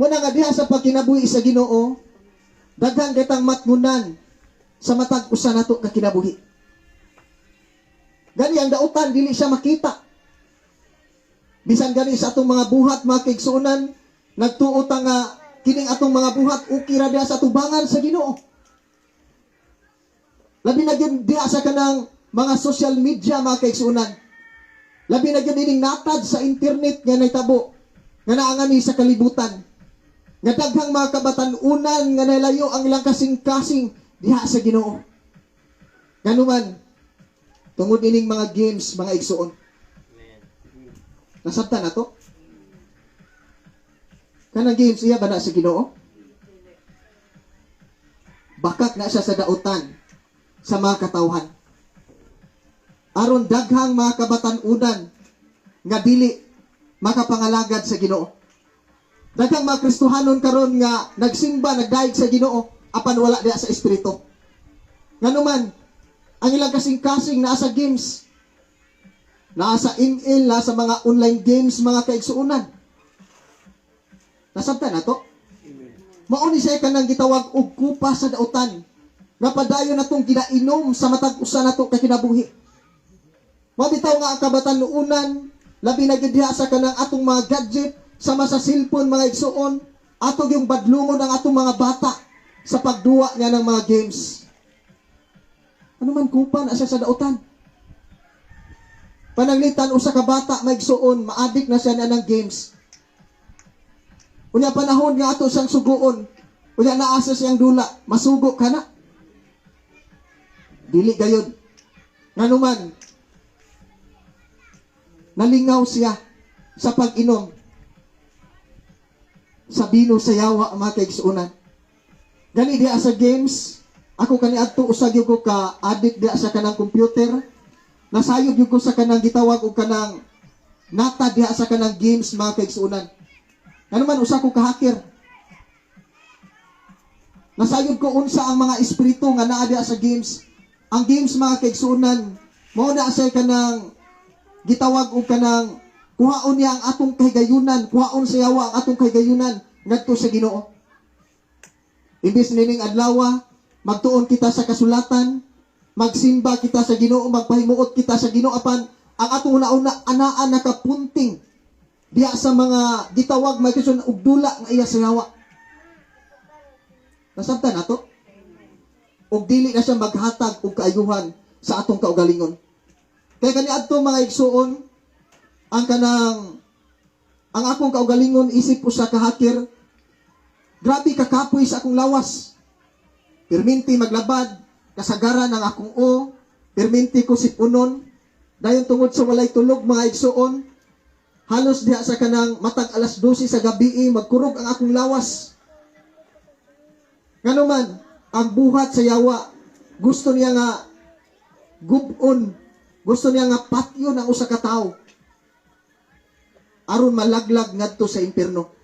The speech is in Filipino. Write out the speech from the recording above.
Muna nga diha sa pagkinabuhi sa Ginoo, daghan kitang matngunan sa matag usa nato ka kinabuhi. Gani ang dautan dili siya makita. Bisan gani sa atong mga buhat, mga kaigsuonan, nagtuo ta nga kining atong mga buhat okay ra diha sa tubangan sa Ginoo. Labi na gyud diha sa kanang mga social media, mga kaigsuonan. Labi na gyud ining natad sa internet nga nahitabo nga naangani sa kalibutan. Nga daghang mga kabatan-unan nga nalayo ang ilang kasing-kasing diha sa Ginoo. Ganuman, tungod ining mga games, mga igsuon. Nasabtan na to? Kanang games iya ba na sa Ginoo? Bakak na siya sa dautan sa mga katawhan. Aron daghang mga kabatan-unan nga dili makapangalagad sa Ginoo. Daghang mga Kristohanon karon nga nagsimba, nagdaig sa Ginoo apan wala diha sa espiritu. Nganuman, ang ilang kasing-kasing naa sa games, naa sa email, naa sa mga online games, mga kaigsuonan. Nasabtan na to? Mao ni siya kanang gitawag og kupa sa dautan. Nga padayon natong ginainom sa matag usa nato ka kinabuhi. Mao bitaw nga ang kabatan-unan, labi na gid diha sa kanang atong mga gadget, sama sa cellphone, mga igsuon, atog yung badlungon ang atong mga bata sa pagduwa niya ng mga games. Ano man kupa na siya sa dautan? Pananglitan usa ka bata, mga igsuon, maadik na siya na ng games. Unya panahon nga ato siyang suguon, unya naasa siyang dula, masugo ka na. Dili gayud. Nganuman, nalingaw siya sa pag-inom sa bino sa yawa, mga kaigsuonan. Gani diha sa games, ako kaniadto usag gyud ko ka addict diha sa kanang computer. Nasayod gyud ko sa kanang gitawag og kanang nata diha sa kanang games, mga kaigsuonan. Ano man usa ko ka hacker. Nasayod ko unsa ang mga espiritu nga naa diha sa games. Ang games, mga kaigsuonan, mao na say kanang gitawag og kanang kuhaon niya ang atong kahigayunan, kuhaon sa yawa ang atong kahigayunan ngadto sa Ginoo. Imbis nining adlaw, magtuon kita sa kasulatan, magsimba kita sa Ginoo, magpahimuot kita sa Ginoo apan ang atong una-una anaan nakapunting diha sa mga gitawag may kasun og dula nga iya sa yawa. Nasabtan nato? Og dili na siya maghatag og kaayuhan sa atong kaugalingon. Kaya kaniadto, mga igsuon, ang akong kaugalingon isip ko sa kahakir, grabe kakapoy sa akong lawas. Perminti maglabad, kasagaran ang akong o, perminti ko sipunon, dayon tungod sa walay tulog, mga igsuon, halos diha sa kanang matag alas 12 sa gabi, magkurog ang akong lawas. Nganuman, ang buhat sa yawa, gusto niya nga gubon, gusto niya nga patyon ang usa ka tawo aron malaglag ngadto sa impierno.